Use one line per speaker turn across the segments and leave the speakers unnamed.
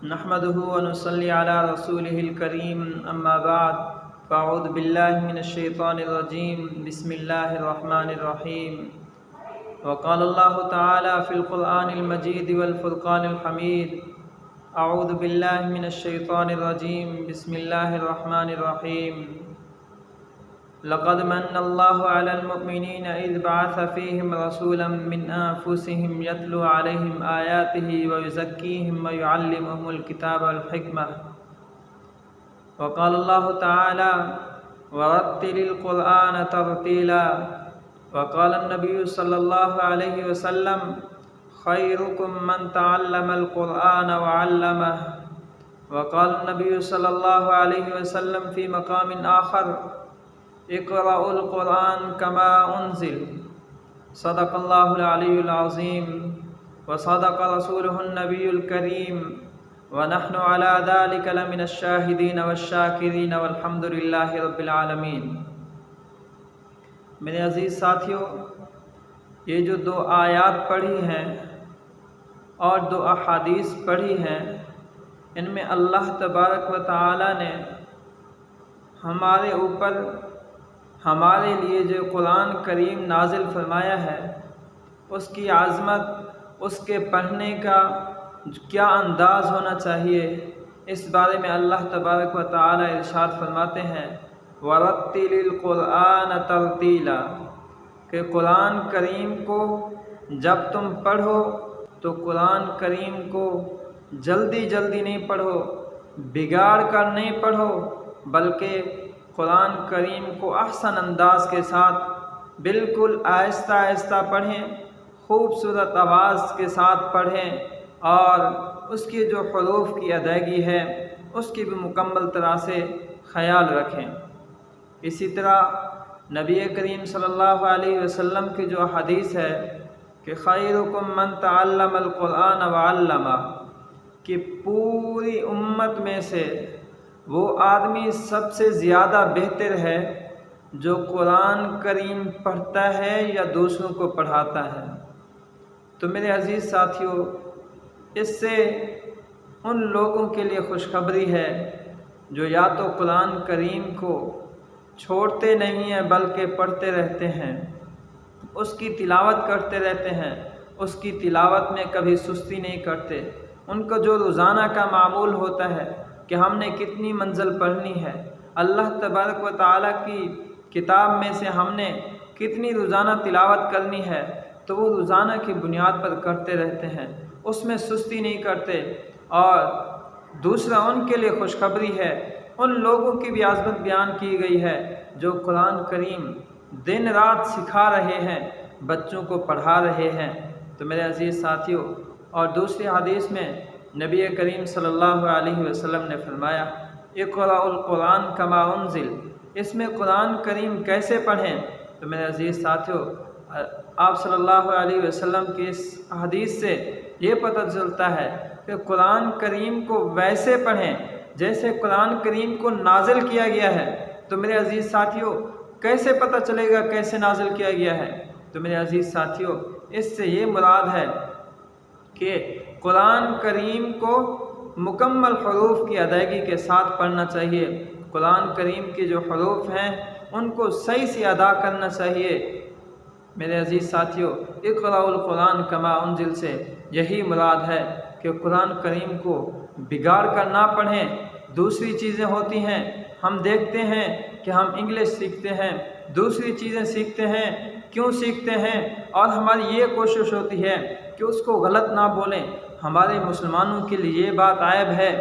नहमदुहु व नुसल्ली अला रसूलिहिल करीम अम्मा बाद फ़अऊज़ु बिल्लाहि मिनश शैतानिर रजीम बिस्मिल्लाहिर रहमानिर रहीम व क़ाल अल्लाहु तआला फ़िल क़ुरआनिल मजीद वल फ़ुरक़ानिल हमीद अऊज़ु बिल्लाहि मिनश शैतानिर रजीम बिस्मिल्लाहिर रहमानिर रहीम लक़द मन्नल्लाहु अलल मुअमिनीना इज़ बअस फ़ीहिम रसूलन मिन अनफुसिहिम यत्लू अलैहिम आयातिहि व युज़क्कीहिम व युअल्लिमुहुमुल किताब वल हिकमह व क़ाल अल्लाहु तआला वरत्तिलिल क़ुरआन तरतीला व क़ाल अन्नबिय्यु सल्लल्लाहु अलैहि वसल्लम खैरुकुम मन तअल्लमल क़ुरआन व अल्लमह व क़ाल अन्नबिय्यु सल्लल्लाहु अलैहि वसल्लम फ़ी मक़ामिन आख़र इक़राउल क़ुरआन कमा उन्ज़िल सदक़ल्लाहुल अलियुल अज़ीम व सदक़ रसूलुहुन नबियुल करीम व नहनु अला ज़ालिका लमिनश शाहिदीन वश्शाकिरीन वल्हम्दुलिल्लाहि रब्बिल आलमीन। मेरे अज़ीज़ साथियों, ये जो दो आयात पढ़ी हैं और दो अहादीस पढ़ी हैं, इनमें अल्लाह तबारक व तआला ने हमारे ऊपर हमारे लिए जो कुरान करीम नाजिल फरमाया है उसकी आज़मत, उसके पढ़ने का क्या अंदाज़ होना चाहिए, इस बारे में अल्लाह तबारक व तआला इरशाद फरमाते हैं वरत्तिलिल क़ुरआन तरतीला, कि कुरान करीम को जब तुम पढ़ो तो कुरान करीम को जल्दी जल्दी नहीं पढ़ो, बिगाड़ कर नहीं पढ़ो, बल्कि कुरान करीम को अहसन अंदाज के साथ बिल्कुल आहिस्ता आहिस्ता पढ़ें, खूबसूरत आवाज़ के साथ पढ़ें और उसकी जो हुरूफ की अदायगी है उसकी भी मुकम्मल तरह से ख्याल रखें। इसी तरह नबी करीम सल्लल्लाहु अलैहि वसल्लम की जो हदीस है कि खैरुकुम मन तअल्लमल क़ुरआन व अल्लमा, कि पूरी उम्मत में से वो आदमी सबसे ज़्यादा बेहतर है जो कुरान करीम पढ़ता है या दूसरों को पढ़ाता है। तो मेरे अज़ीज़ साथियों, इससे उन लोगों के लिए खुशखबरी है जो या तो कुरान करीम को छोड़ते नहीं हैं बल्कि पढ़ते रहते हैं, उसकी तिलावत करते रहते हैं, उसकी तिलावत में कभी सुस्ती नहीं करते। उनका जो रोज़ाना का मामूल होता है कि हमने कितनी मंजिल पढ़नी है, अल्लाह तबारक व तआला की किताब में से हमने कितनी रोज़ाना तिलावत करनी है, तो वो रोज़ाना की बुनियाद पर करते रहते हैं, उसमें सुस्ती नहीं करते। और दूसरा उनके लिए खुशखबरी है, उन लोगों की भी आज़मत बयान की गई है जो कुरान करीम दिन रात सिखा रहे हैं, बच्चों को पढ़ा रहे हैं। तो मेरे अज़ीज़ साथियों, और दूसरी हदीस में नबी करीम सल्लल्लाहु अलैहि वसल्लम ने फरमाया इक़राउल क़ुरआन कमा उन्ज़िल, इसमें कुरान करीम कैसे पढ़ें। तो मेरे अज़ीज़ साथियों, आप सल्लल्लाहु अलैहि वसल्लम की इस हदीस से ये पता चलता है कि कुरान करीम को वैसे पढ़ें जैसे कुरान करीम को नाजिल किया गया है। तो मेरे अज़ीज़ साथियों, कैसे पता चलेगा कैसे नाजिल किया गया है। तो मेरे अज़ीज़ साथियों, इससे ये मुराद है कि कुरान करीम को मुकम्मल हुरूफ की अदायगी के साथ पढ़ना चाहिए। कुरान करीम के जो हुरूफ हैं उनको सही से अदा करना चाहिए। मेरे अज़ीज़ साथियों, इक़राउल क़ुरआन कमा उन्ज़िल से यही मुराद है कि कुरान करीम को बिगाड़ कर ना पढ़ें। दूसरी चीज़ें होती हैं, हम देखते हैं कि हम इंग्लिश सीखते हैं, दूसरी चीज़ें सीखते हैं, क्यों सीखते हैं, और हमारी ये कोशिश होती है कि उसको गलत ना बोलें। हमारे मुसलमानों के लिए ये बात आयब है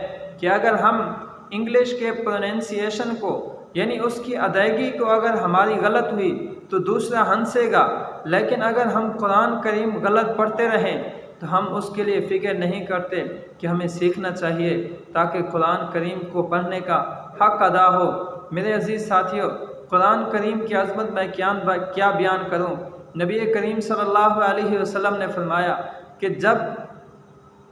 कि अगर हम इंग्लिश के प्रोनाउंसिएशन को यानी उसकी अदायगी को अगर हमारी गलत हुई तो दूसरा हंसेगा, लेकिन अगर हम कुरान करीम गलत पढ़ते रहें तो हम उसके लिए फ़िक्र नहीं करते कि हमें सीखना चाहिए ताकि कुरान करीम को पढ़ने का हक़ अदा हो। मेरे अज़ीज़ साथियों, कुरान करीम की अज़मत मैं क्या बयान करूं। नबी करीम सल्लल्लाहु अलैहि वसल्लम ने फरमाया कि जब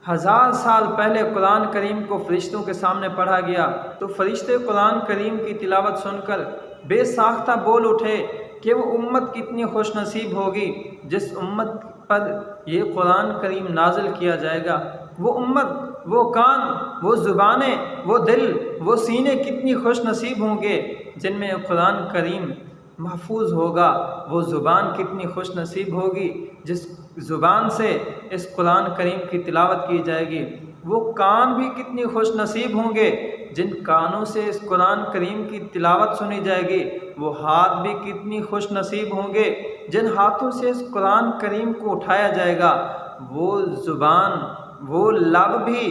1000 साल पहले कुरान करीम को फ़रिश्तों के सामने पढ़ा गया तो फ़रिश्ते कुरान करीम की तिलावत सुनकर बेसाख्ता बोल उठे कि वो उम्मत कितनी खुशनसीब होगी जिस उम्मत पर ये कुरान करीम नाजिल किया जाएगा। वो उम्मत वो कान, वो ज़ुबानें, वो दिल, वो सीने कितनी खुश नसीब होंगे जिनमें कुरान करीम महफूज होगा। वो ज़ुबान कितनी खुश नसीब होगी जिस ज़ुबान से इस कुरान करीम की तिलावत की जाएगी। वो कान भी कितनी खुश नसीब होंगे जिन कानों से इस कुरान करीम की तिलावत सुनी जाएगी। वो हाथ भी कितनी खुश नसीब होंगे जिन हाथों से इस कुरान करीम को उठाया जाएगा। वो ज़ुबान, वो लब भी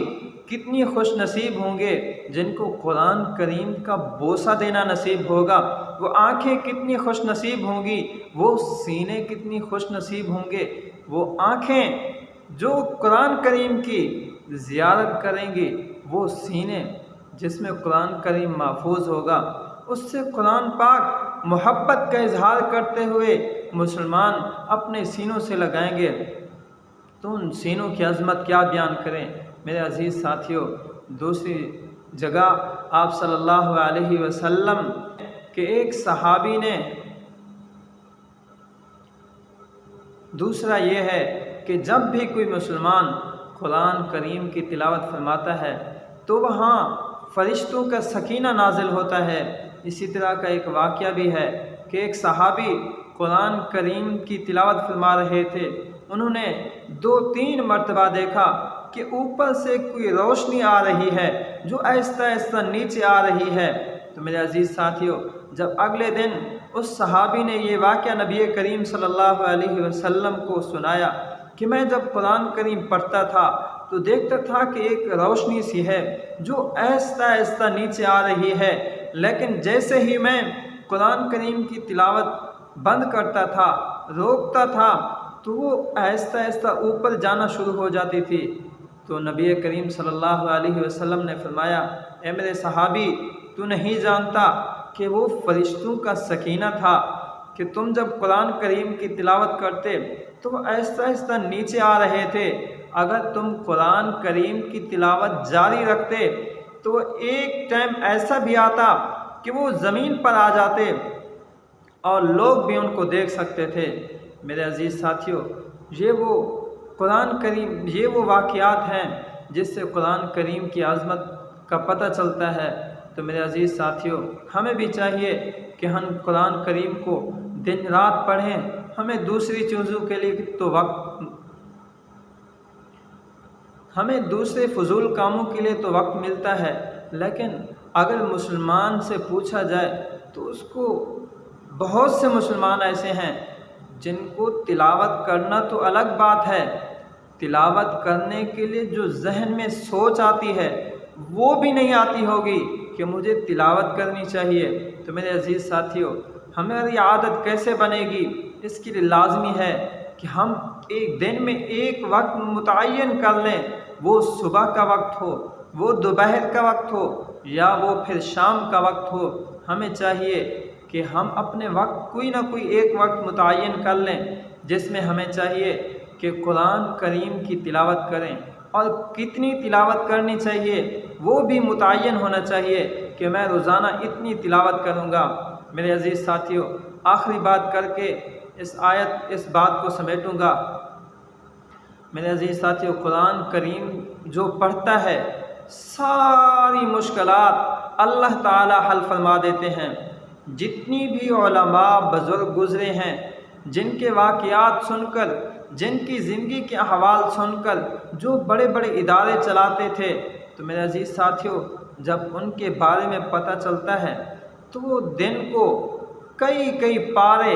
कितनी खुश नसीब होंगे जिनको कुरान करीम का बोसा देना नसीब होगा। वो आँखें कितनी खुश नसीब होंगी, वो सीने कितनी खुश नसीब होंगे, वो आँखें जो कुरान करीम की ज़ियारत करेंगी, वो सीने जिसमें कुरान करीम महफूज होगा, उससे कुरान पाक मोहब्बत का इजहार करते हुए मुसलमान अपने सीनों से लगाएंगे। तो उन सीनों की अज़मत क्या बयान करें मेरे अज़ीज़ साथियों। दूसरी जगह आप सल्लल्लाहु अलैहि वसल्लम के एक सहाबी ने, दूसरा ये है कि जब भी कोई मुसलमान कुरान करीम की तिलावत फरमाता है तो वहाँ फ़रिश्तों का सकीना नाजिल होता है। इसी तरह का एक वाक़या भी है कि एक सहाबी कुरान करीम की तिलावत फरमा रहे थे। उन्होंने 2-3 मरतबा देखा कि ऊपर से कोई रोशनी आ रही है जो आहिस्ता आहिस्ता नीचे आ रही है। तो मेरे अज़ीज़ साथियों, जब अगले दिन उस सहाबी ने ये वाक़या नबी करीम सल्लल्लाहु अलैहि वसल्लम को सुनाया कि मैं जब कुरान करीम पढ़ता था तो देखता था कि एक रोशनी सी है जो आहिस्ता आहिस्ता नीचे आ रही है, लेकिन जैसे ही मैं कुरान करीम की तिलावत बंद करता था, रोकता था, तो वो आहिस्ता आहिस्ता ऊपर जाना शुरू हो जाती थी। तो नबी करीम सल्लल्लाहु अलैहि वसल्लम ने फरमाया, ए मेरे सहाबी, तू नहीं जानता कि वो फ़रिश्तों का सकीना था कि तुम जब कुरान करीम की तिलावत करते तो वो आहिस्ता आहिस्ता नीचे आ रहे थे। अगर तुम कुरान करीम की तिलावत जारी रखते तो एक टाइम ऐसा भी आता कि वो ज़मीन पर आ जाते और लोग भी उनको देख सकते थे। मेरे अज़ीज़ साथियों, ये वो कुरान करीम, ये वो वाक़यात हैं जिससे कुरान करीम की आज़मत का पता चलता है। तो मेरे अज़ीज़ साथियों, हमें भी चाहिए कि हम कुरान करीम को दिन रात पढ़ें। हमें दूसरी चीज़ों के लिए तो हमें दूसरे फजूल कामों के लिए तो वक्त मिलता है, लेकिन अगर मुसलमान से पूछा जाए तो उसको, बहुत से मुसलमान ऐसे हैं जिनको तिलावत करना तो अलग बात है, तिलावत करने के लिए जो जहन में सोच आती है वो भी नहीं आती होगी कि मुझे तिलावत करनी चाहिए। तो मेरे अज़ीज़ साथियों, हमारी आदत कैसे बनेगी, इसके लिए लाजमी है कि हम एक दिन में एक वक्त मुतय्यन कर लें। वो सुबह का वक्त हो, वो दोपहर का वक्त हो, या वो फिर शाम का वक्त हो। हमें चाहिए कि हम अपने वक्त कोई ना कोई एक वक्त मुतय्यन कर लें जिसमें हमें चाहिए कि कुरान करीम की तिलावत करें। और कितनी तिलावत करनी चाहिए वो भी मुतय्यन होना चाहिए कि मैं रोज़ाना इतनी तिलावत करूँगा। मेरे अज़ीज़ साथियों, आखिरी बात करके इस बात को समेटूँगा। मेरे अज़ीज़ साथियों, कुरान करीम जो पढ़ता है सारी मुश्किलात अल्लाह ताला हल फरमा देते हैं। जितनी भी उलमा बुज़ुर्ग गुज़रे हैं, जिनके वाक़यात सुनकर, जिनकी ज़िंदगी के अहवाल सुनकर जो बड़े बड़े इदारे चलाते थे, तो मेरे अज़ीज़ साथियों, जब उनके बारे में पता चलता है तो वो दिन को कई कई पारे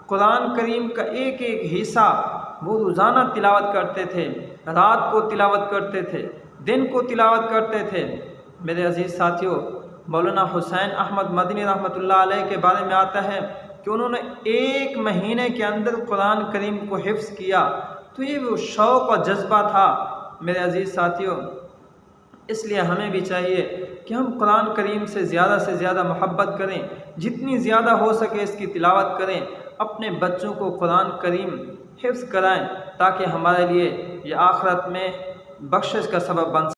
कुरान करीम का एक एक हिस्सा वो रोज़ाना तिलावत करते थे, रात को तिलावत करते थे, दिन को तिलावत करते थे। मेरे अज़ीज़ साथियों, मौलाना हुसैन अहमद मदनी रहमतुल्लाह अलैह के बारे में आता है कि उन्होंने 1 महीने के अंदर कुरान करीम को हिफ्ज़ किया। तो ये वो शौक़ और जज्बा था। मेरे अज़ीज़ साथियों, इसलिए हमें भी चाहिए कि हम कुरान करीम से ज़्यादा मोहब्बत करें, जितनी ज़्यादा हो सके इसकी तिलावत करें, अपने बच्चों को कुरान करीम हिफ्ज़ कराएं ताकि हमारे लिए ये आखिरत में बख्शिश का सबब बन सके।